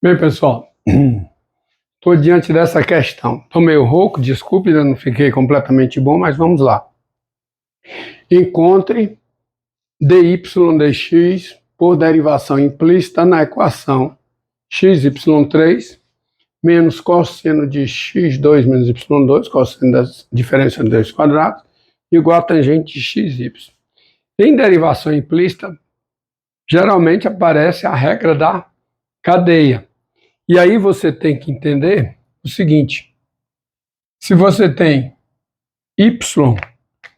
Bem, pessoal, estou diante dessa questão. Estou meio rouco, desculpe, ainda não fiquei completamente bom, mas vamos lá. Encontre dy dx por derivação implícita na equação xy3 menos cosseno de x2 menos y2, cosseno da diferença de 2 quadrados, igual a tangente de xy. Em derivação implícita, geralmente aparece a regra da cadeia. E aí você tem que entender o seguinte: se você tem y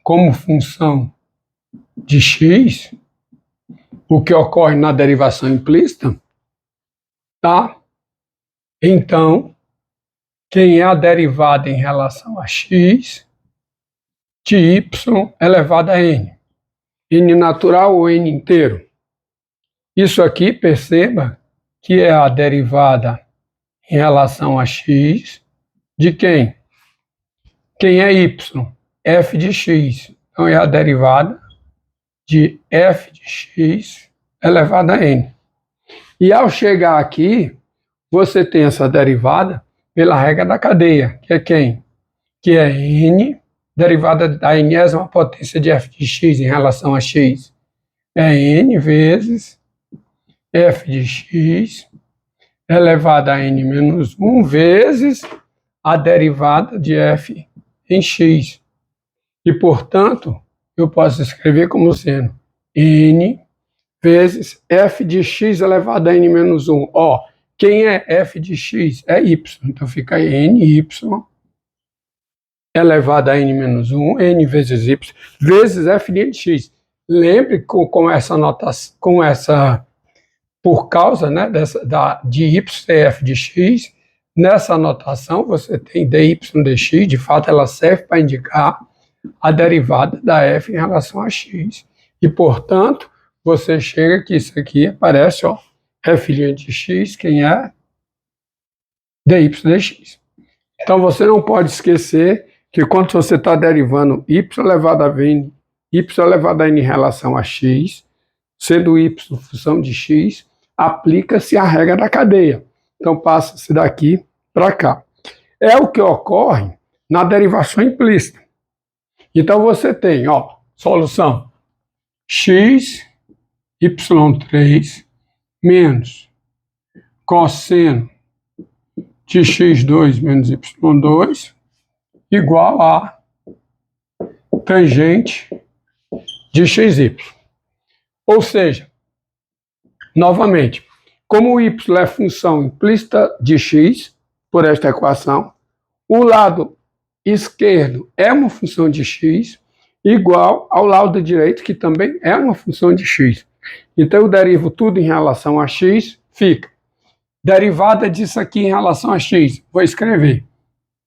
como função de x, o que ocorre na derivação implícita, tá? Então, quem é a derivada em relação a x de y elevado a n? N natural ou n inteiro? Isso aqui, perceba que é a derivada em relação a x de quem? Quem é y? F de x. Então, é a derivada de f de x elevado a n. E ao chegar aqui, você tem essa derivada pela regra da cadeia, que é quem? Que é n, derivada da enésima potência de f de x em relação a x. É n vezes f de x elevado a n menos 1 vezes a derivada de f em x. E, portanto, eu posso escrever como sendo n vezes f de x elevado a n menos 1. Ó, quem é f de x? É y. Então, fica ny elevado a n menos 1, n vezes y, vezes f de x. Lembre com essa notação, por causa, né, de y ser f de x, nessa notação você tem dy dx, de fato ela serve para indicar a derivada da f em relação a x. E, portanto, você chega que isso aqui aparece, ó, f de x, quem é? Dy dx. Então, você não pode esquecer que quando você está derivando y elevado a n em relação a x, sendo y função de x, aplica-se a regra da cadeia. Então, passa-se daqui para cá. É o que ocorre na derivação implícita. Então, você tem, ó, solução x, y3 menos cosseno de x2 menos y2 igual a tangente de xy. Ou seja, novamente, como o y é função implícita de x, por esta equação, o lado esquerdo é uma função de x, igual ao lado direito, que também é uma função de x. Então, eu derivo tudo em relação a x, fica. Derivada disso aqui em relação a x, vou escrever.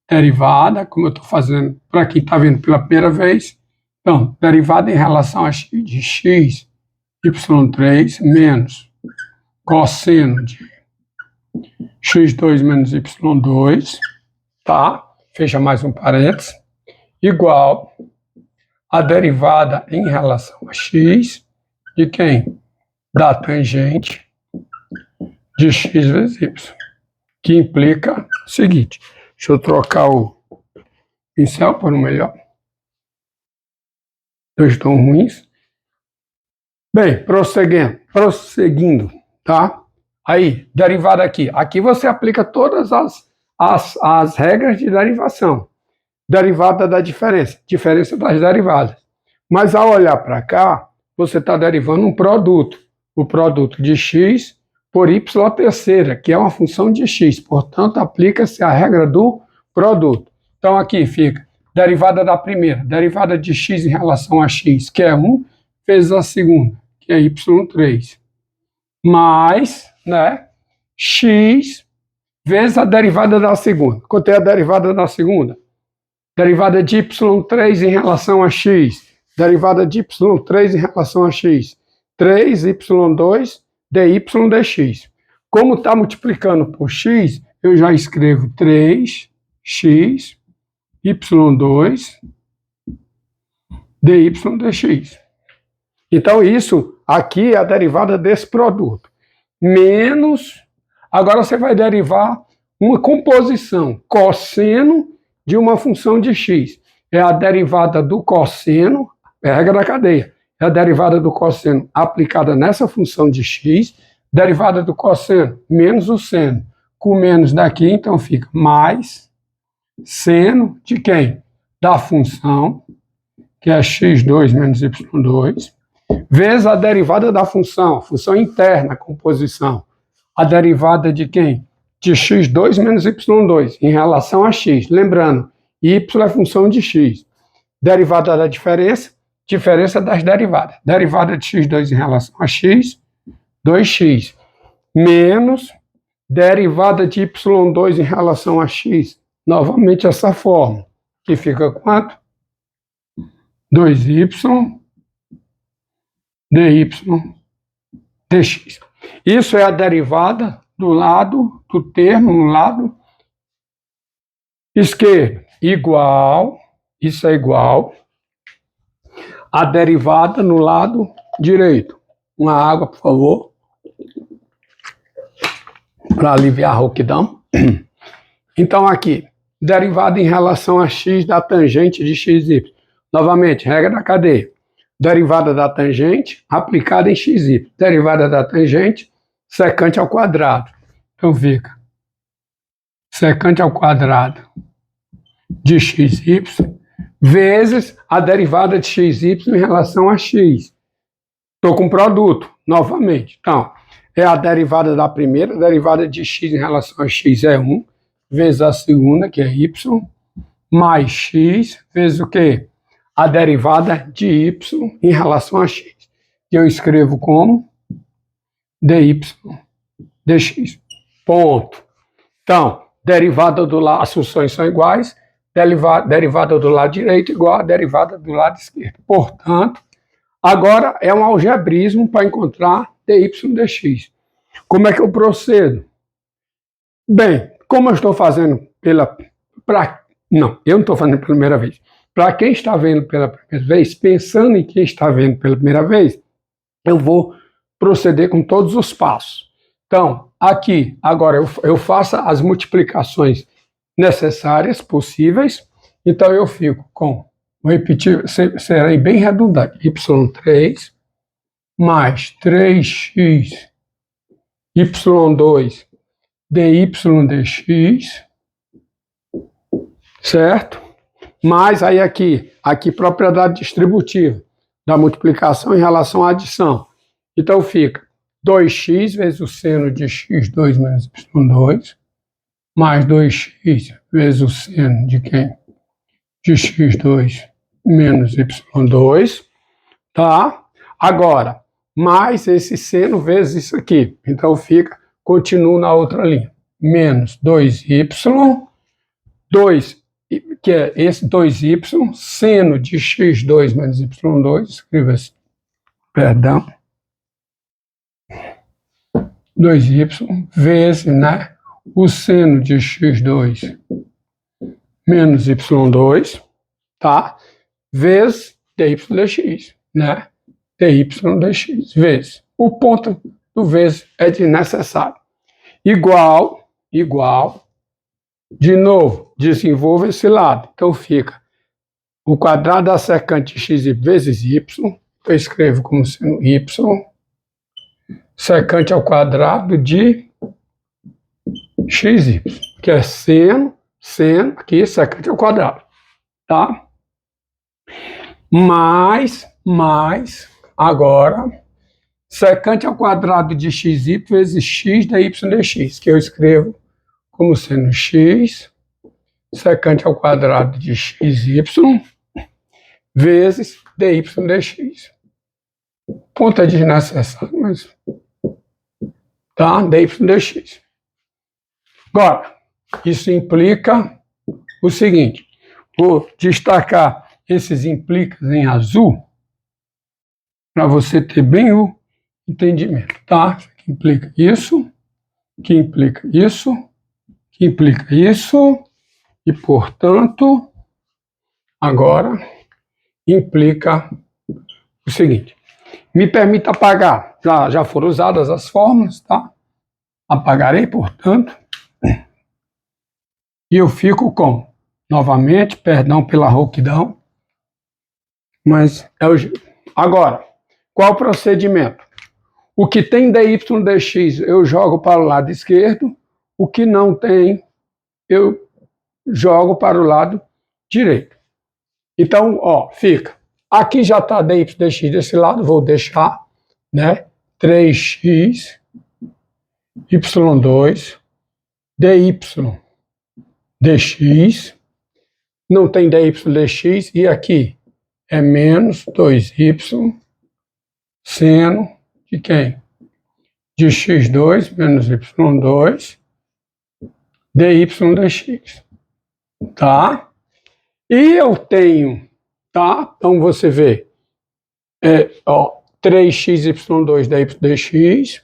Derivada, como eu estou fazendo para quem está vendo pela primeira vez. Então, derivada em relação a x de x, y3 menos cosseno de x2 menos y2, tá? Fecha mais um parênteses, igual a derivada em relação a x de quem? Da tangente de x vezes y, que implica o seguinte. Deixa eu trocar o pincel para o melhor. Dois estão ruins. Bem, prosseguindo, tá? Aí, derivada aqui. Aqui você aplica todas as regras de derivação. Derivada da diferença das derivadas. Mas ao olhar para cá, você está derivando um produto. O produto de x por y terceira, que é uma função de x. Portanto, aplica-se a regra do produto. Então, aqui fica derivada da primeira, derivada de x em relação a x, que é 1, vezes a segunda, que é y3. Mais, né, x vezes a derivada da segunda. Quanto é a derivada da segunda? Derivada de y3 em relação a x. Derivada de y3 em relação a x. 3y2 dy dx. Como está multiplicando por x, eu já escrevo 3x y2 dy dx. Então, isso aqui é a derivada desse produto, menos Agora você vai derivar uma composição, cosseno de uma função de x. É a derivada do cosseno, é a regra da cadeia, é a derivada do cosseno aplicada nessa função de x, derivada do cosseno menos o seno. Com menos daqui, então fica mais seno de quem? Da função, que é x2 menos y2, vezes a derivada da função interna, composição. A derivada de quem? De x2 menos y2 em relação a x. Lembrando, y é função de x. Derivada da diferença das derivadas. Derivada de x2 em relação a x, 2x. Menos derivada de y2 em relação a x. Novamente essa forma, que fica quanto? 2y dy dx. Isso é a derivada do lado do termo, no lado esquerdo. Igual, isso é igual a derivada no lado direito. Uma água, por favor, para aliviar a rouquidão. Então aqui, derivada em relação a x da tangente de xy. Novamente, regra da cadeia. Derivada da tangente aplicada em xy. Derivada da tangente secante ao quadrado. Então fica secante ao quadrado de xy vezes a derivada de xy em relação a x. Estou com produto, novamente. Então, é a derivada da primeira, a derivada de x em relação a x é 1, vezes a segunda, que é y, mais x, vezes o quê? A derivada de y em relação a x, que eu escrevo como dy dx. Ponto. Então, derivada do lado, as funções são iguais, derivada do lado direito igual a derivada do lado esquerdo. Portanto, agora é um algebrismo para encontrar dy dx. Como é que eu procedo? Bem, como eu estou fazendo não, eu não estou fazendo pela primeira vez. Para quem está vendo pela primeira vez, pensando em quem está vendo pela primeira vez, eu vou proceder com todos os passos. Então, aqui, agora eu faço as multiplicações necessárias, possíveis. Então, eu fico com, vou repetir, será bem redundante, y3 mais 3x y2 dy dx, certo? Mas aí aqui propriedade distributiva da multiplicação em relação à adição. Então fica 2x vezes o seno de x2 menos y2, mais 2x vezes o seno de quem? De x2 menos y2, tá? Agora, mais esse seno vezes isso aqui. Então fica, continuo na outra linha, menos 2y, 2, que é esse 2y, seno de x2 menos y2, escreva assim, perdão, 2y vezes, né, o seno de x2 menos y2, tá, vezes dy dx, né, dy dx, vezes. O ponto do vezes é desnecessário. Igual, de novo, desenvolvo esse lado. Então fica o quadrado da secante de x vezes y, eu escrevo como sendo y, secante ao quadrado de xy, que é seno, aqui, secante ao quadrado, tá? Mais, agora, secante ao quadrado de xy vezes x dy dx, que eu escrevo como sendo x, secante ao quadrado de xy, vezes dy dx. Ponto é desnecessário, mas tá? Dy dx. Agora, isso implica o seguinte, vou destacar esses implicas em azul para você ter bem o entendimento, tá? Que implica isso, que implica isso, que implica isso, e, portanto, agora implica o seguinte, me permita apagar, já foram usadas as fórmulas, tá? apagarei, portanto, e eu fico com, novamente, perdão pela rouquidão, mas é o jeito. Agora, qual o procedimento? O que tem dy dx eu jogo para o lado esquerdo, o que não tem eu jogo para o lado direito. Então, ó, fica. Aqui já está dy dx desse lado, vou deixar, né? 3x y2 dy dx, não tem dy dx, e aqui é menos 2y seno de quem? De x2 menos y2 dy dx, tá? E eu tenho, tá? Então você vê, ó, 3xy2 dy dx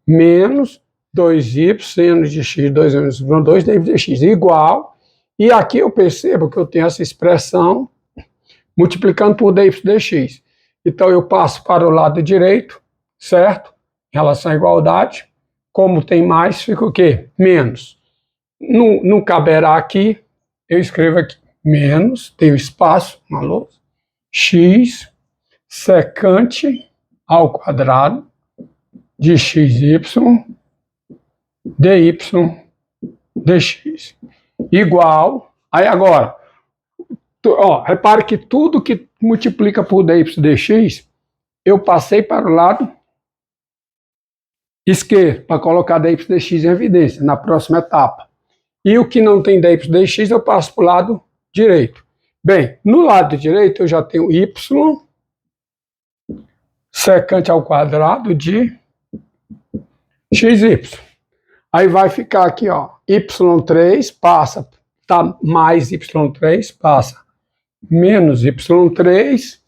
menos 2y seno de x2 menos y2 dy dx igual, e aqui eu percebo que eu tenho essa expressão multiplicando por dy dx. Então eu passo para o lado direito, certo? Em relação à igualdade, como tem mais, fica o quê? Menos. Não caberá aqui, eu escrevo aqui, menos, tenho espaço na lousa, x secante ao quadrado de xy dy dx igual, aí agora, ó, repare que tudo que multiplica por dy dx, eu passei para o lado esquerdo, para colocar dy dx em evidência, na próxima etapa. E o que não tem dy dx, eu passo para o lado direito. Bem, no lado direito eu já tenho y secante ao quadrado de xy. Aí vai ficar aqui, ó, y3 passa, tá mais y3, passa menos y3,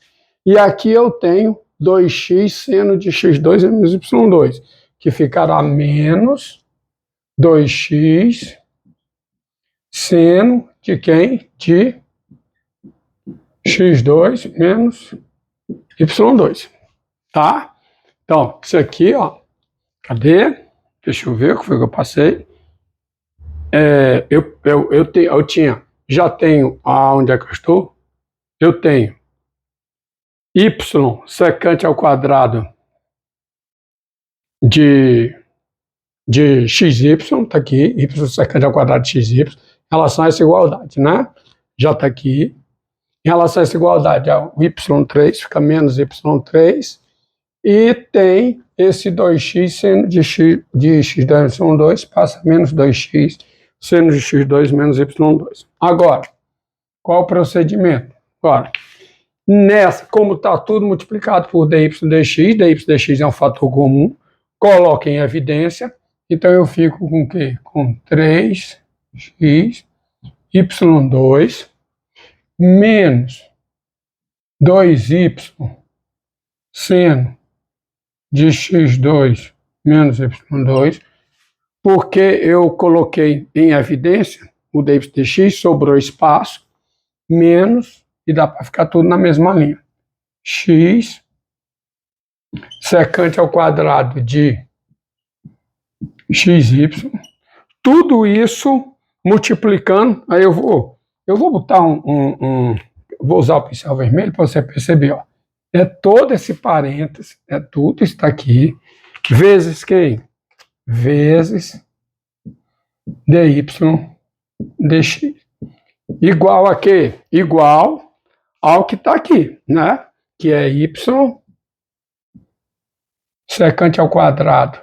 e aqui eu tenho 2x seno de x2 menos y2, que ficará menos 2x seno de quem? De x2 menos y2, tá? Então, isso aqui, ó, cadê? Deixa eu ver o que foi que eu passei. Eu tinha, já tenho, aonde é que eu estou? Eu tenho y secante ao quadrado de xy, tá aqui, y secante ao quadrado de xy, em relação a essa igualdade, né? Já está aqui. Em relação a essa igualdade, o y3 fica menos y3, e tem esse 2x seno de x2 menos y2, passa menos 2x seno de x2 menos y2. Agora, qual o procedimento? Agora, nessa, como está tudo multiplicado por dy dx é um fator comum, coloque em evidência, então eu fico com o quê? Com 3x y2 menos 2y seno de x2 menos y2, porque eu coloquei em evidência o dy dx, sobrou espaço, menos, e dá para ficar tudo na mesma linha. X secante ao quadrado de xy, tudo isso multiplicando, aí eu vou botar vou usar o pincel vermelho para você perceber, ó. É todo esse parênteses, é tudo está aqui, vezes quem? Vezes dy dx. Igual a quê? Igual ao que está aqui, né? Que é y secante ao quadrado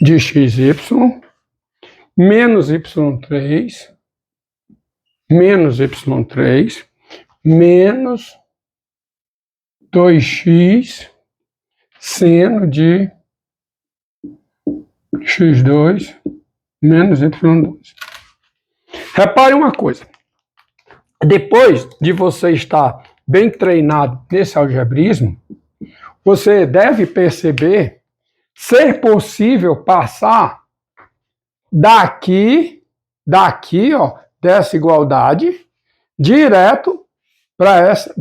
de xy menos y3 menos 2x seno de x2 menos y2. Repare uma coisa. Depois de você estar bem treinado nesse algebrismo, você deve perceber ser possível passar daqui, ó, dessa igualdade, direto para essa,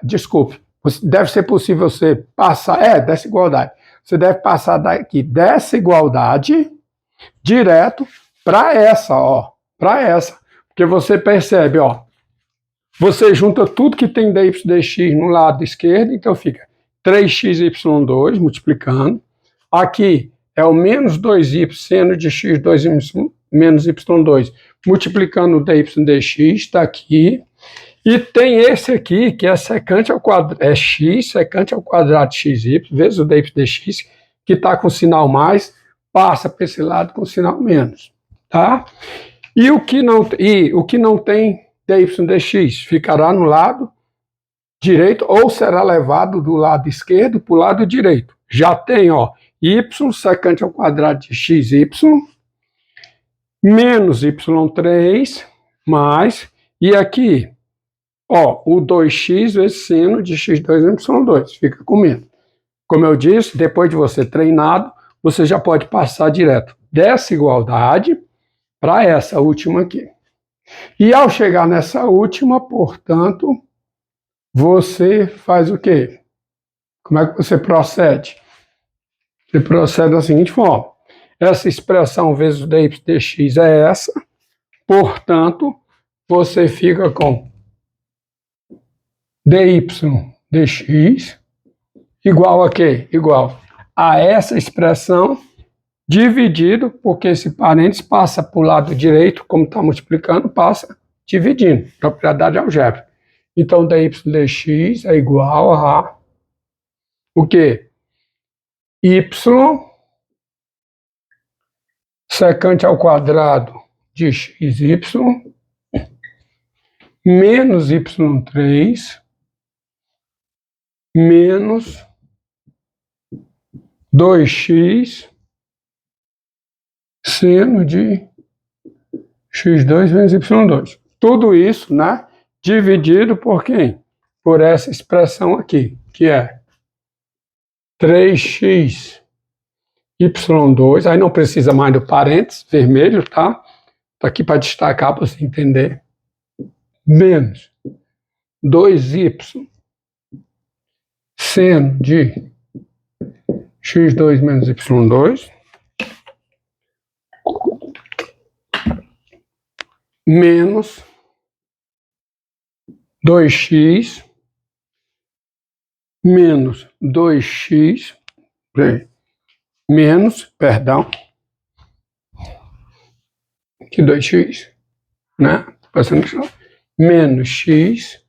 desculpe, deve ser possível você passar, dessa igualdade, você deve passar daqui dessa igualdade direto para essa, ó, para essa. Porque você percebe, ó, você junta tudo que tem dy dx no lado esquerdo, então fica 3xy2 multiplicando. Aqui é o menos 2y seno de x2 menos y2 multiplicando o dy dx, está aqui. E tem esse aqui, que é secante ao quadrado, é x secante ao quadrado de xy, vezes o dy dx, que está com sinal mais, passa para esse lado com sinal menos, tá? E o que não tem dy dx ficará no lado direito ou será levado do lado esquerdo para o lado direito. Já tem, ó, y secante ao quadrado de xy menos y3 mais, e aqui, ó, o 2x vezes seno de x2 y2, fica com menos. Como eu disse, depois de você treinado, você já pode passar direto dessa igualdade para essa última aqui. E ao chegar nessa última, portanto, você faz o quê? Como é que você procede? Você procede da seguinte forma. Essa expressão vezes o dy dx é essa, portanto, você fica com dy dx igual a quê? Igual a essa expressão dividido, porque esse parênteses passa para o lado direito, como está multiplicando, passa dividindo, propriedade algébrica. Então, dy dx é igual a o quê? Y secante ao quadrado de xy menos y3 menos 2x seno de x2 vezes y2. Tudo isso, né, dividido por quem? Por essa expressão aqui, que é 3x y2, aí não precisa mais do parênteses vermelho, tá? Tá aqui para destacar para você entender. Menos 2y seno de x2 menos y2 menos 2x menos 2x menos, perdão, que 2x, né? Passando menos x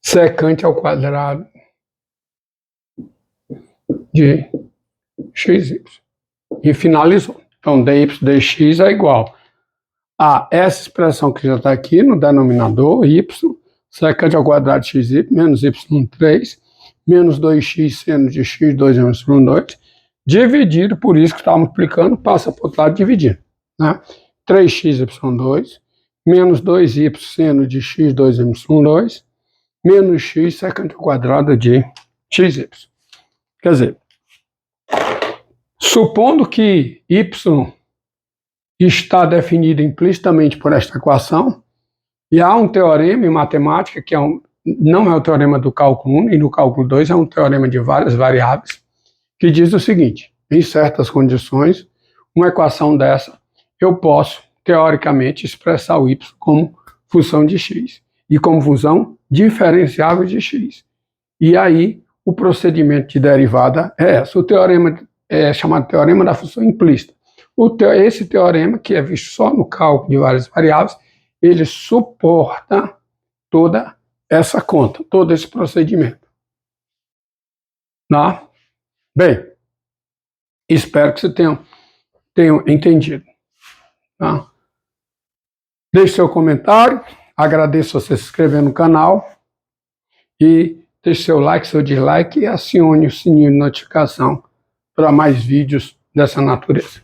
secante ao quadrado de xy. E finalizou. Então, dy dx é igual a essa expressão que já está aqui no denominador, y, secante ao quadrado de xy, menos y3, menos 2x seno de x2 menos y2, dividido, por isso que está multiplicando, passa para o outro lado dividindo, né? 3x y2, menos 2y seno de x2 menos y2, menos x secante ao quadrado de xy. Quer dizer, supondo que y está definido implicitamente por esta equação, e há um teorema em matemática, que não é o teorema do cálculo 1 e no cálculo 2, é um teorema de várias variáveis, que diz o seguinte: em certas condições, uma equação dessa, eu posso, teoricamente, expressar o y como função de x, e como função diferenciável de x. E aí, o procedimento de derivada é esse. O teorema é chamado teorema da função implícita. Esse teorema, que é visto só no cálculo de várias variáveis, ele suporta toda essa conta, todo esse procedimento. Tá? Bem, espero que você tenham entendido. Tá? Deixe seu comentário, agradeço você se inscrever no canal e deixe seu like, seu dislike e acione o sininho de notificação para mais vídeos dessa natureza.